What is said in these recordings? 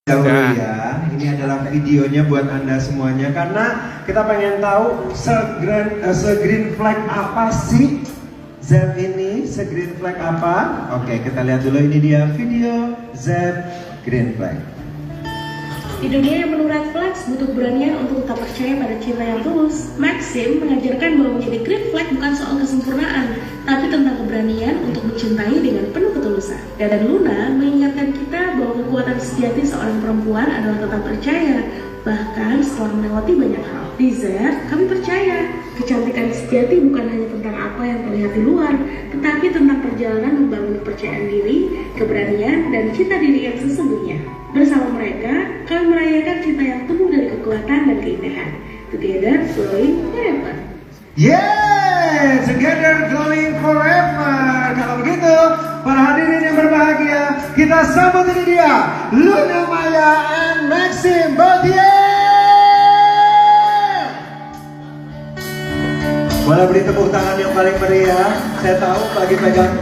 Dahulu ya, ini adalah videonya buat Anda semuanya karena kita pengen tahu se-green flag apa sih Zep ini, se-green flag apa? Oke, kita lihat dulu, ini dia video Zep green flag. Di dunia yang penuh red flags, butuh keberanian untuk tetap percaya pada cinta yang tulus. Maxim mengajarkan bahwa menjadi green flag bukan soal kesempurnaan, tapi tentang keberanian untuk mencintai dengan penuh ketulusan. Dan Luna mengingatkan kita bahwa kekuatan sejati seorang perempuan adalah tetap percaya, bahkan setelah melewati banyak hal. Di Zep, kami percaya kecantikan sejati bukan hanya tentang apa yang terlihat di luar, tetapi tentang perjalanan membangun kepercayaan diri, keberanian, dan cinta diri yang sesungguhnya. Bersama mereka, kami merayakan cinta yang tumbuh dari kekuatan dan keindahan. Together, glowing forever. Yes, together glowing forever. Kalau begitu, para hadirin yang berbahagia, kita sambut ini dia, Luna Maya and Maxim Bautier. Boleh beri tepuk tangan yang paling meriah. Saya tahu lagi pegang.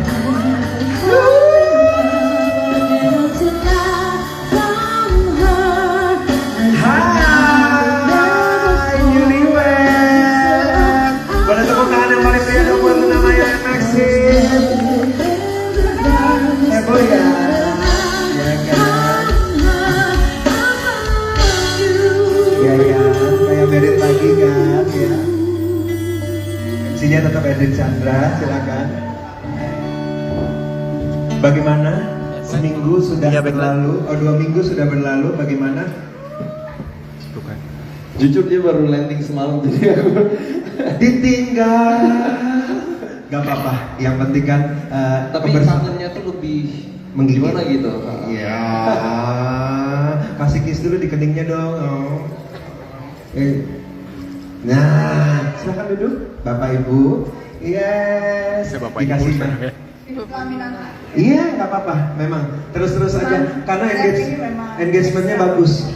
Merit lagi kan ya. MC-nya tetap Edwin Chandra, silakan. Bagaimana? Seminggu sudah berlalu, 2 minggu sudah berlalu, bagaimana? Jujur dia baru landing semalam jadi aku ditinggal. Gak apa-apa, yang penting kan tapi tangannya tuh lebih gimana gitu. Iya. Kasih kiss dulu di keningnya dong. Nah, silakan duduk, Bapak Ibu. Yes. Dikasih Iya, nggak apa-apa, memang terus aja. Karena engagementnya bagus,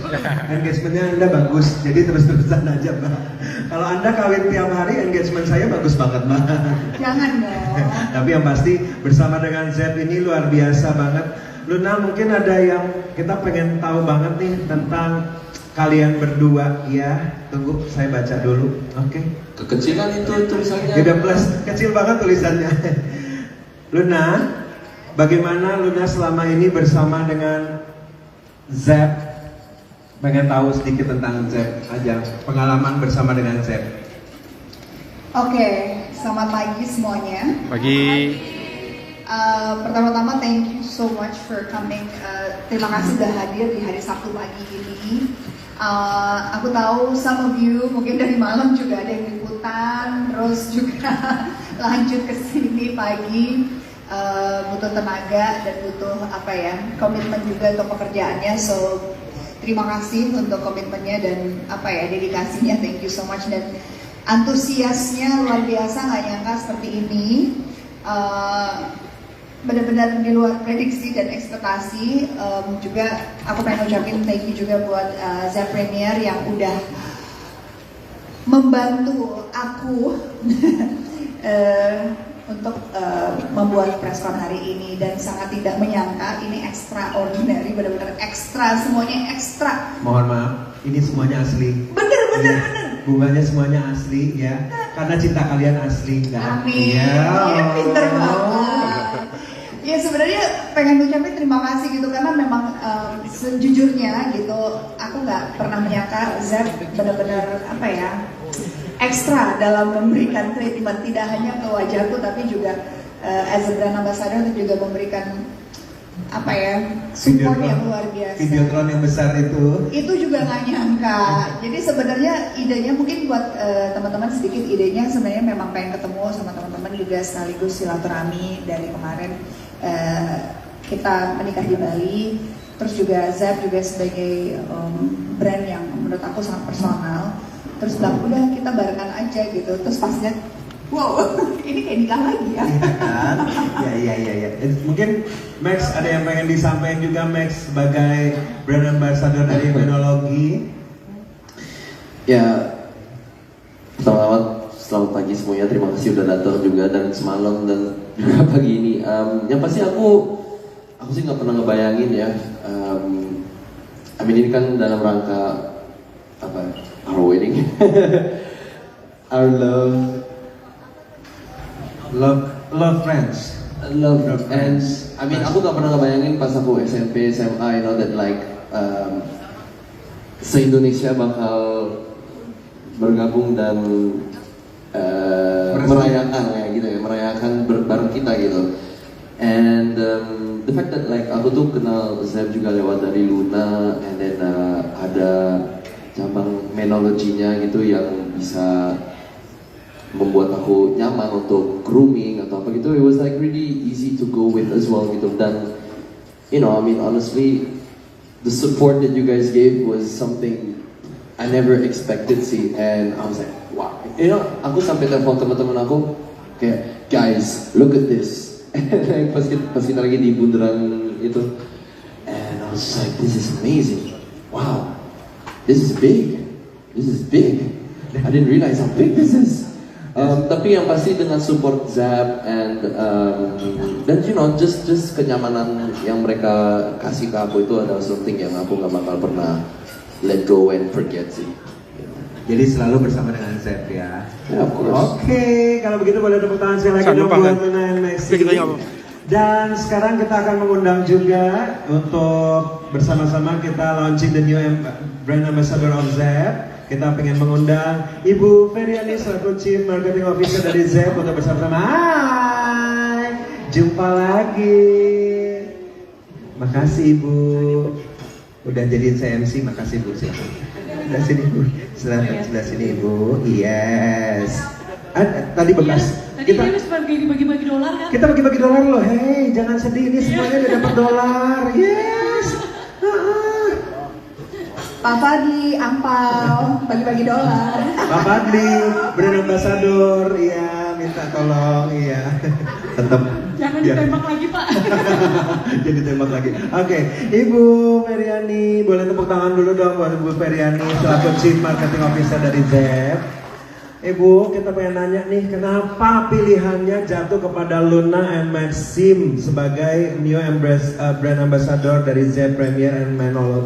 engagementnya Anda bagus, jadi terus-terusan aja, Mbak. Kalau Anda kawin tiap hari, engagement saya bagus banget, Mbak. Jangan dong. Tapi yang pasti bersama dengan Zep ini luar biasa banget. Luna, mungkin ada yang kita pengen tahu banget nih tentang kalian berdua, ya. Tunggu, saya baca dulu. Oke. Kekecilan itu tulisannya. Udah plus, kecil banget tulisannya. Luna, bagaimana Luna selama ini bersama dengan Zep? Pengen tahu sedikit tentang Zep aja, pengalaman bersama dengan Zep. Oke, selamat pagi semuanya. Pagi. Pertama-tama thank you so much for coming. Terima kasih sudah hadir di hari Sabtu pagi ini. Aku tahu some of you mungkin dari malam juga ada yang liputan, terus juga lanjut ke sini pagi, butuh tenaga dan butuh komitmen juga untuk pekerjaannya. So terima kasih untuk komitmennya dan dedikasinya. Thank you so much, dan antusiasnya luar biasa, nggak nyangka seperti ini. Benar-benar di luar prediksi dan ekspektasi. Juga aku pengen ucapin thank you juga buat Zep Premier yang udah membantu aku untuk membuat preskon hari ini, dan sangat tidak menyangka ini extraordinary, benar-benar ekstra, semuanya ekstra. Mohon maaf, ini semuanya asli. Bener. Bunganya semuanya asli ya, karena cinta kalian asli kan? Amin. Ya, pinter banget. Ya sebenarnya pengen ucapin terima kasih gitu, karena memang sejujurnya gitu aku nggak pernah menyangka Zep benar-benar ekstra dalam memberikan treatment, tidak hanya ke wajahku tapi juga as a brand ambassador juga memberikan support yang luar biasa. Videotron yang besar itu juga nggak nyangka. Jadi sebenarnya idenya mungkin buat teman-teman, sedikit idenya sebenarnya memang pengen ketemu sama teman-teman juga sekaligus silaturahmi dari kemarin. Kita menikah di Bali, terus juga Zep juga sebagai brand yang menurut aku sangat personal. Terus bilang udah kita barengan aja gitu. Terus pas lihat, wow, ini kayak nikah lagi ya. Iya. Mungkin Max ada yang pengen disampaikan juga, Max sebagai brand ambassador dari Immunology. Ya, selamat pagi semuanya. Terima kasih udah datang juga, dan semalam dan juga pagi ini. Yang pasti aku sih nggak pernah ngebayangin ya. ini kan dalam rangka apa? Our wedding, our love friends. Love friends. I mean, aku gak pernah ngebayangin pas aku SMP, SMA, you know that like se-Indonesia bakal bergabung dan merayakan ya gitu ya, merayakan bareng kita gitu. And the fact that like aku tuh kenal Zep juga lewat dari Luna, and then ada cabang menologinya gitu yang bisa membuat aku nyaman untuk grooming atau apa gitu. It was like really easy to go with as well gitu. Dan you know, I mean honestly, the support that you guys gave was something I never expected sih. And I was like, wow, you know, aku sampai telepon teman-teman aku kayak, guys, look at this. pas kita lagi di bundaran itu, and I was just like, this is amazing. Wow, this is big. This is big. I didn't realize how big this is. Tapi yang pasti dengan support Zap and dan you know just kenyamanan yang mereka kasih ke aku itu adalah something yang aku gak bakal pernah let go and forget sih. Jadi selalu bersama dengan Zep ya. Yeah, of course. Oke, kalau begitu boleh tepuk tangan sekali lagi dong buat Luna and Maxi. Dan sekarang kita akan mengundang juga untuk bersama-sama kita launching the new brand ambassador of Zep. Kita pengen mengundang Ibu Feryani selaku Chief Marketing Officer dari Zep untuk bersama-sama. Hai, jumpa lagi. Makasih Ibu. Udah jadiin saya MC, makasih Bu. Sebelah sini Bu, sebelah sini Ibu. Yes. Tadi bekas. Tadi dia habis bagi-bagi dolar kan? Kita bagi-bagi dolar loh. Hey, jangan sedih, ini semuanya udah dapat dolar. Yes. Pak Fadli, ampau, bagi-bagi dolar. Pak Fadli, brand ambassador, iya, minta tolong, iya. Tetap. Jangan ditembak lagi Pak. Jadi tembak lagi. Oke, Ibu Feryani, boleh tepuk tangan dulu dong buat Ibu Feryani selaku Chief Marketing Officer dari Zep. Ibu, kita pengen nanya nih, kenapa pilihannya jatuh kepada Luna and Maxim sebagai new brand ambassador dari Zep Premier and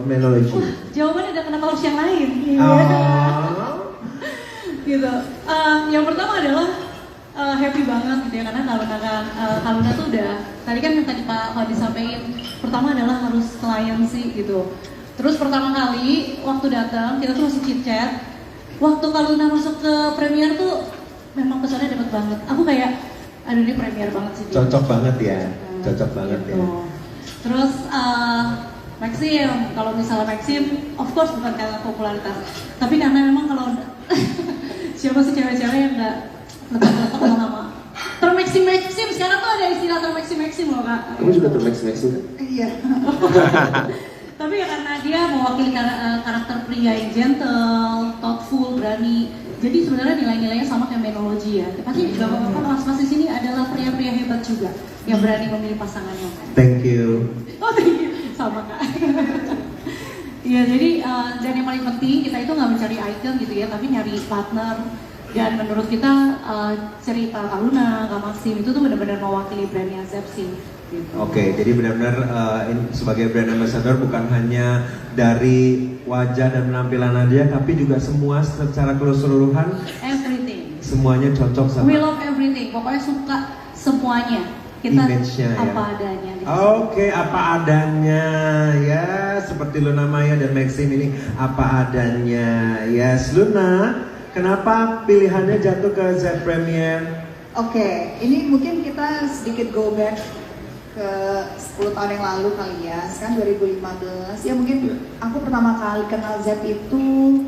Menology? Jawabannya ada kenapa harus yang lain. Gitu. Yang pertama adalah happy banget gitu ya, karena kalau Luna tuh udah tadi kan yang tadi Pak Fadli sampaikan, pertama adalah harus klien sih gitu. Terus pertama kali waktu datang kita tuh masih chit chat. Waktu kalau Luna masuk ke Premier tuh memang kesannya dapat banget. Aku kayak, aduh ini Premier banget sih. Cocok banget ya, cocok banget gitu. ya. Terus Maxim, kalau misalnya Maxim, of course bukan karena popularitas, tapi karena memang kalau siapa sih cewek-cewek yang nggak letak-letak sama Maxim, sekarang tuh ada istilah Maxim loh Kak. Kamu juga Maxim? Iya. Tapi ya karena dia mewakili karakter pria yang gentle, thoughtful, berani. Jadi sebenarnya nilai-nilainya sama kayak Menology ya. Pasti juga mas-mas di sini adalah pria-pria hebat juga yang berani memilih pasangannya. Thank you. Oh thank you, sama Kak. Iya jadi dan yang paling penting kita itu nggak mencari icon gitu ya, tapi nyari partner. Dan menurut kita cerita Kak Luna, Kak Maxim itu tuh benar-benar mewakili brandnya Zep sih. Gitu. Oke, jadi benar-benar sebagai brand ambassador bukan hanya dari wajah dan penampilan aja, tapi juga semua secara keseluruhan. Everything. Semuanya cocok sama. We love everything. Pokoknya suka semuanya. Kita image-nya, apa ya. adanya. Oke, apa adanya ya, seperti Luna Maya dan Maxim ini apa adanya. Yes, Luna, kenapa pilihannya jatuh ke Zep Premier? Oke, ini mungkin kita sedikit go back ke 10 tahun yang lalu kali ya. Sekarang 2015. Ya mungkin aku pertama kali kenal Zep itu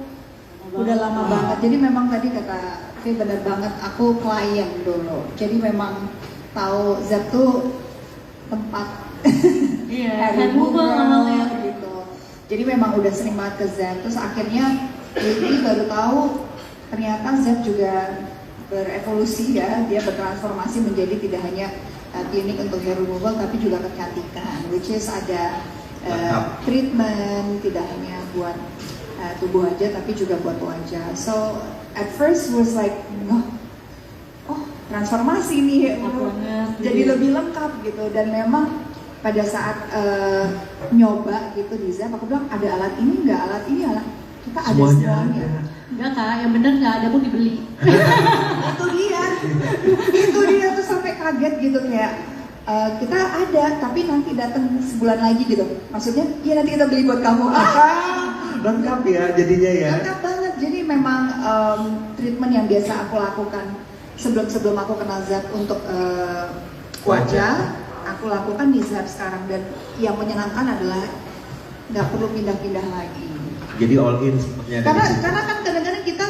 udah lama banget. Jadi memang tadi kata Oke bener banget, aku klien dulu. Jadi memang tahu Zep tuh tempat hand mover awalnya gitu. Jadi memang udah sering banget ke Zep. Terus akhirnya ini baru tahu ternyata Zep juga berevolusi ya. Dia bertransformasi menjadi tidak hanya klinik untuk hair removal tapi juga kecantikan, which is ada treatment tidak hanya buat tubuh aja tapi juga buat wajah. So at first was like transformasi nih jadi lebih lengkap gitu. Dan memang pada saat nyoba gitu di Zap, aku bilang ada alat ini nggak, alat ini alat kita ada semuanya. Enggak kak, yang bener nggak ada pun dibeli. itu dia tuh sampai kaget gitu kayak kita ada tapi nanti datang sebulan lagi gitu. Maksudnya ya nanti kita beli buat kamu. Lengkap ya jadinya ya. Lengkap banget. Jadi memang treatment yang biasa aku lakukan sebelum aku kenal Zap untuk wajah, aku lakukan di Zap sekarang, dan yang menyenangkan adalah nggak perlu pindah-pindah lagi. Jadi all in sepertinya dari situ. Karena kan kadang-kadang kita,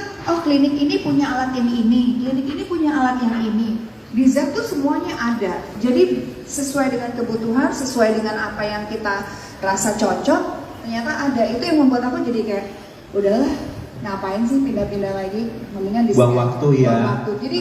klinik ini punya alat yang ini, klinik ini punya alat yang ini. Di Zap tuh semuanya ada. Jadi sesuai dengan kebutuhan, sesuai dengan apa yang kita rasa cocok, ternyata ada. Itu yang membuat aku jadi kayak, udahlah, ngapain sih pindah-pindah lagi? Mendingan di buang waktu ya. Buang waktu. Jadi,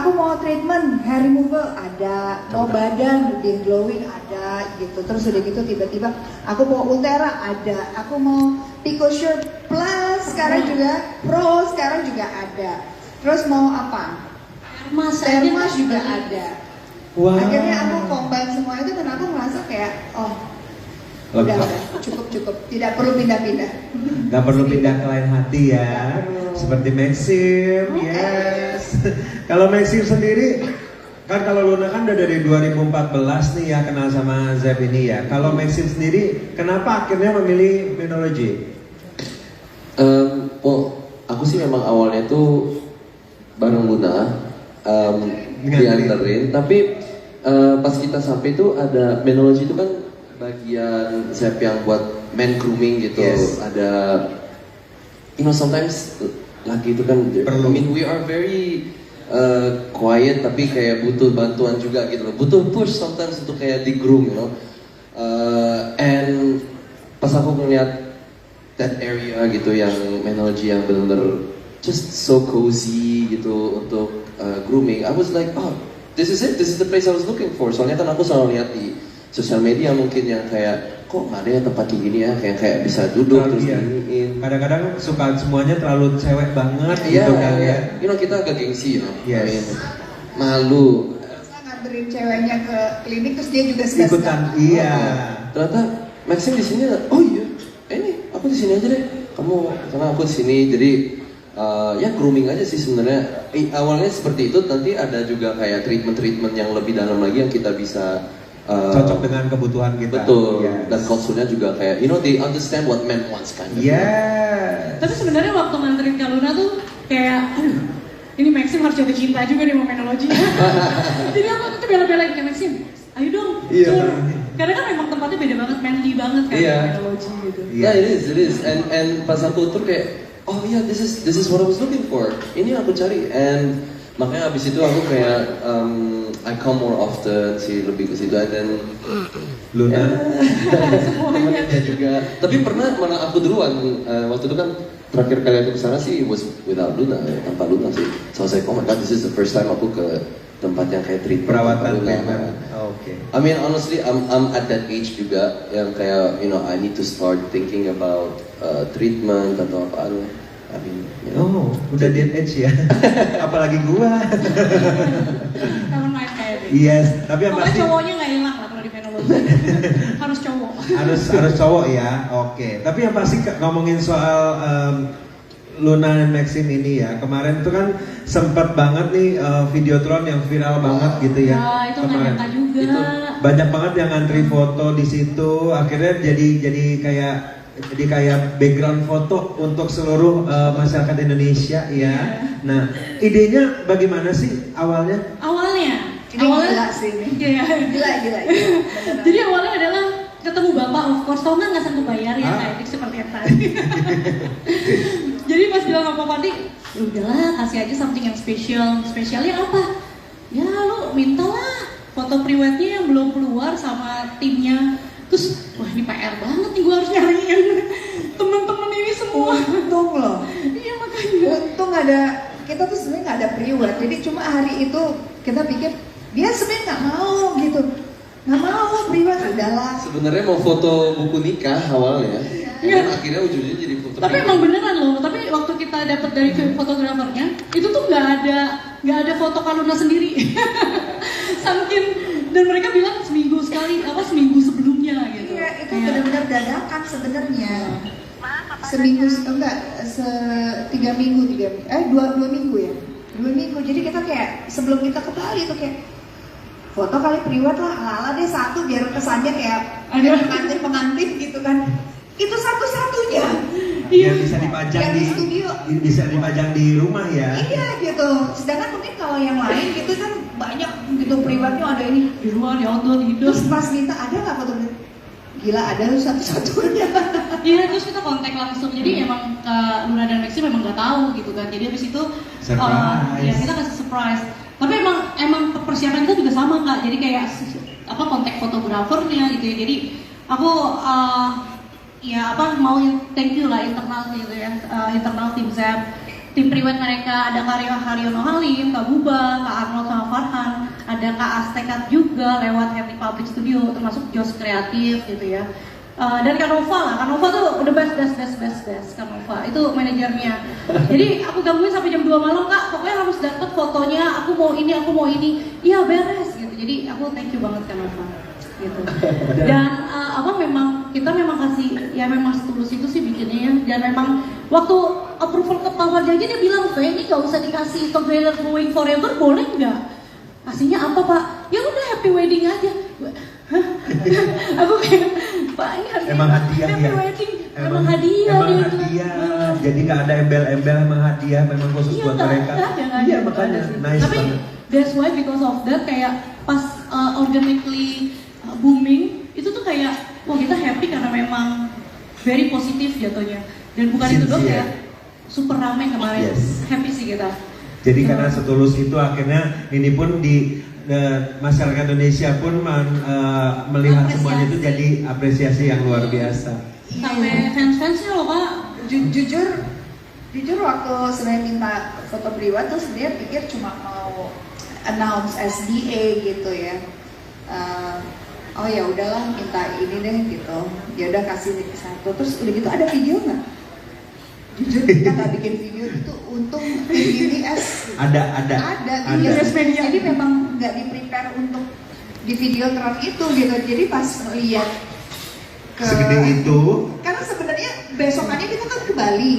aku mau treatment hair removal ada, mau badan lebih glowing ada, gitu. Terus udah gitu tiba-tiba aku mau Ultera ada, aku mau Picosure Plus sekarang juga, Pro sekarang juga ada. Terus mau apa? Thermas juga ada. Wow. Akhirnya aku combine semua itu dan aku merasa kayak, udah, cukup, tidak perlu pindah-pindah. Gak perlu pindah ke lain hati ya. Seperti Maxim, yes. Kalau Maxim sendiri, kan kalau Luna kan udah dari 2014 nih ya kenal sama Zap ini ya. Kalau Maxim sendiri, kenapa akhirnya memilih Menology? Aku sih memang awalnya tuh bareng Luna, dianterin. Tapi pas kita sampai tuh ada Menology itu kan bagian Zap yang buat men grooming gitu. Yes. Ada, sometimes laki itu kan perlu. I mean we are very quiet tapi kayak butuh bantuan juga gitu loh. Butuh push sometimes untuk kayak di groom, and pas aku ngeliat that area gitu yang Menology yang benar-benar just so cozy gitu untuk grooming, I was like, this is it, this is the place I was looking for. Soalnya kan aku selalu lihat di sosial media mungkin yang kayak, kok nggak ada yang tempat kayak gini ya, kayak bisa duduk terus giniin. Kadang-kadang suka semuanya terlalu cewek banget gitu kan ya. Kita agak gengsi, Yes. I mean, malu. Nganterin ceweknya ke klinik terus dia juga Ikutan, iya. Ternyata Maxim di sini, ini aku di sini aja deh. Karena aku di sini, jadi grooming aja sih sebenarnya. Awalnya seperti itu, nanti ada juga kayak treatment yang lebih dalam lagi yang kita bisa cocok dengan kebutuhan kita. Betul. Yes. Dan konsulnya juga kayak, they understand what men wants kan. Yes. Tapi sebenarnya waktu nganterin Kak Luna tuh kayak, ini Maxim harus jatuh cinta juga nih sama Menology. Jadi aku tuh bela-belain kayak Maxim, ayo dong, tur. Karena kan memang tempatnya beda banget, manly banget kan Menology gitu. Yeah, it is. And pas aku tur kayak, this is what I was looking for. Ini aku cari, and makanya abis itu aku kayak I come more often sih, lebih ke situ. Dan Luna temennya juga. Tapi pernah mana aku duluan, waktu itu kan terakhir kali aku kesana sih was without Luna, tanpa Luna sih. So I was like, oh my god, this is the first time aku ke tempat yang kayak treatment perawatan Luna. Oke. I mean honestly, I'm at that age juga yang kayak I need to start thinking about treatment atau apaan. I mean, udah dead age ya. Apalagi gua. Kamu main kayak gitu. Yes, tapi yang pasti cowoknya nggak hilang lah kalau di Menology. Harus cowok. harus cowok ya. Oke. Tapi yang pasti ngomongin soal Luna dan Maxim ini ya. Kemarin itu kan sempat banget nih videotron yang viral banget gitu ya. Nah, itu kemarin. nyata juga. Itu Banyak banget yang ngantri foto di situ. Akhirnya jadi kayak background foto untuk seluruh masyarakat Indonesia ya. Nah, idenya bagaimana sih awalnya? Awalnya gila sih ini. Iya. Gila. Jadi awalnya adalah ketemu bapak, of course, tau nggak sanggup bayar ya, kayak seperti yang tadi. Jadi pas bilang sama Pati, udahlah kasih aja something yang spesial. Spesialnya apa? Ya lu mintalah foto pre-wednya yang belum keluar sama timnya. Terus, wah ini PR banget nih, gue harus nyariin temen-temen ini semua. Untung loh. Iya makanya. Untung kita tuh sebenarnya nggak ada pre-wed. Jadi cuma hari itu kita pikir dia sebenarnya nggak mau gitu. Nggak mau pre-wed, udahlah. sebenarnya mau foto buku nikah awalnya. Dan akhirnya ujungnya jadi foto. Tapi emang beneran loh. Tapi waktu kita dapat dari fotografernya, itu tuh nggak ada foto Kaluna sendiri. Saking, dan mereka bilang seminggu sekali seminggu sebelumnya gitu. Iya, itu benar-benar dadakan sebenarnya. Seminggu enggak, 3 minggu, 2 minggu ya. 2 minggu. Jadi kita kayak sebelum kita ke Bali tuh kayak foto kali priwet lah, ala-ala deh satu biar kesannya kayak pengantin gitu kan. Itu satu-satunya. Yang bisa dipajang yang di studio. Bisa dipajang di rumah ya. Iya gitu. Sedangkan mungkin kalau yang lain gitu kan banyak gitu priwetnya ada ini di luar, di outdoor, di hidup. Terus pas minta ada nggak foto? Gila ada satu-satunya. Iya, terus kita kontak langsung. Jadi emang Luna dan Maxim memang nggak tahu gitu kan. Jadi habis itu ya kita kasih surprise. Tapi emang persiapan kita juga sama Kak. Jadi kayak kontak fotografernya gitu ya. Jadi aku mau thank you lah internal gitu ya. Internal tim Zep, tim priwet mereka, ada Kak Haryono Halim, Kak Buba, Kak Arnold sama Farhan, ada Kak Astekat juga lewat Happy Public Studio, termasuk Jos Kreatif gitu ya. Dan Kak Nova tuh the best Kak Nova, itu manajernya. Jadi aku gangguin sampai jam 2 malam Kak, pokoknya harus dapet fotonya, aku mau ini, iya beres gitu. Jadi aku thank you banget Kak Nova gitu. Dan kita memang kasih, ya memang setulus itu sih bikinnya ya. Dan memang waktu approval ke Pak Warja aja dia bilang, ini gak usah dikasih Together Going Forever, boleh nggak? Kasihnya apa Pak? Ya udah happy wedding aja. Aku kayak Pak ini emang hadiah happy ya? wedding, emang hadiah. Jadi nggak ada embel-embel, emang hadiah, memang khusus buat mereka. Iya makanya nice tapi banget. That's why because of that kayak pas organically booming itu tuh kayak wah kita happy karena memang very positif jatuhnya. Dan bukan itu doang ya, super ramai kemarin. Yes. Happy sih kita. Jadi karena setulus itu akhirnya ini pun di masyarakat Indonesia pun melihat semuanya itu jadi apresiasi yang luar biasa. Sampai fans-fansnya loh Pak. Jujur waktu sebenarnya minta foto priwet tuh sebenarnya pikir cuma mau announce SDA gitu ya. Oh ya udahlah minta ini deh gitu. Ya udah kasih satu. Terus udah gitu ada video nggak? Jujur kita nggak bikin video itu untung TVS ada media. Jadi memang nggak di prepare untuk di video terang itu gitu. Jadi pas lihat segede itu karena sebenarnya besokannya kita kan ke Bali.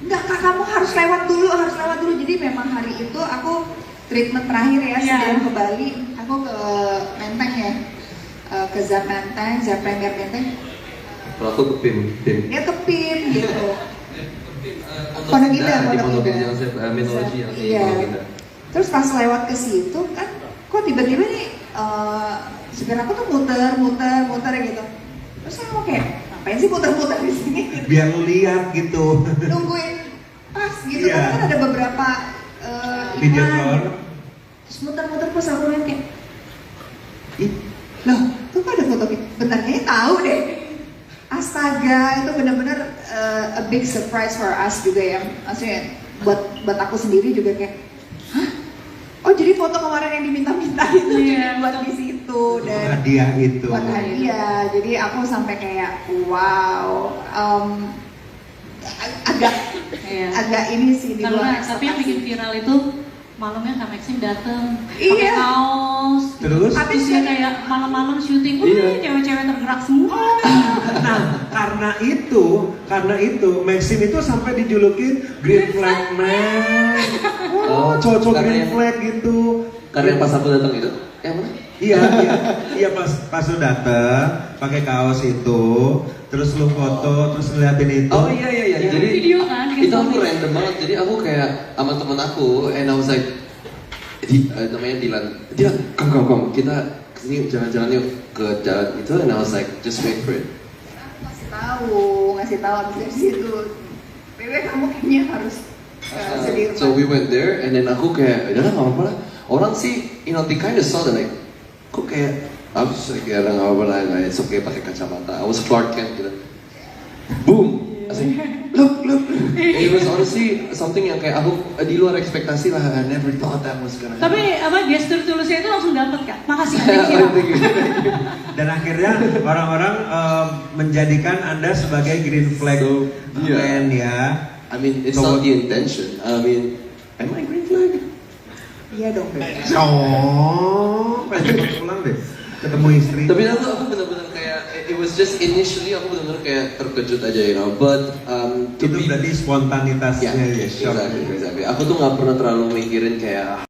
Enggak Kak, kamu harus lewat dulu. Jadi memang hari itu aku treatment terakhir ya sebelum ke Bali. Aku ke Menteng ya, ke Zap Premier Menteng. Kalau aku ke PIM. Dia ke PIM gitu. Pondok Indah. Iya. Terus pas lewat ke situ kan, kok tiba-tiba nih supir aku tuh muter gitu. Terus aku kayak ngapain sih muter-muter di sini? Gitu. Biar lu lihat gitu. Nungguin pas gitu kan ada beberapa video iklan. call. Terus muter-muter pas aku lihat kayak, loh, tuh kok ada foto bentar kayaknya tahu deh. Astaga, itu benar-benar a big surprise for us juga ya. Maksudnya buat aku sendiri juga kayak, hah? Oh jadi foto kemarin yang diminta-minta itu juga buat di situ dan hadiah itu. Buat hadiah. Jadi aku sampai kayak wow, agak ini sih di luar ekspektasi. Tapi yang bikin viral itu malamnya Kak Maxim dateng pakai kaos, terus dia kayak malam-malam syuting, cewek-cewek tergerak semua. Nah, karena itu Maxim itu sampai dijulukin Green Flag Man. Cocok Green Flag gitu. Karena pas aku datang itu, yang mana? Iya pas lu dateng pakai kaos itu, terus lu foto, terus ngeliatin itu. Oh iya. Jadi video kan, itu aku random banget. Jadi aku kayak sama temen aku, and I was like, namanya Dilan, kom, kita kesini jalan-jalan yuk ke jalan itu, and I was like, just wait for it. Ngasih tahu abis dari situ. Bebe kamu kayaknya harus sedih. So we went there, and then aku kayak, udah nggak apa-apa lah. Orang sih, they kind of saw that like, kok kayak, aku kayak nggak apa-apa lah, it's okay pakai kacamata. I was Clark Kent gitu. Boom. I was like, look. It was honestly something yang kayak aku di luar ekspektasi lah. I never thought that was gonna happen. Tapi gestur tulusnya itu langsung dapet Kak. Makasih Dan akhirnya orang-orang menjadikan Anda sebagai Green Flag Man ya. I mean, it's not the intention. I mean, am I Green Flag? Iya dong. Oh, pengen pulang deh. ketemu istri. Tapi aku benar-benar kayak it was just initially aku benar-benar kayak terkejut aja but to Itu be berarti spontanitasnya ya, ya, shock. exactly. Aku tuh nggak pernah terlalu mikirin kayak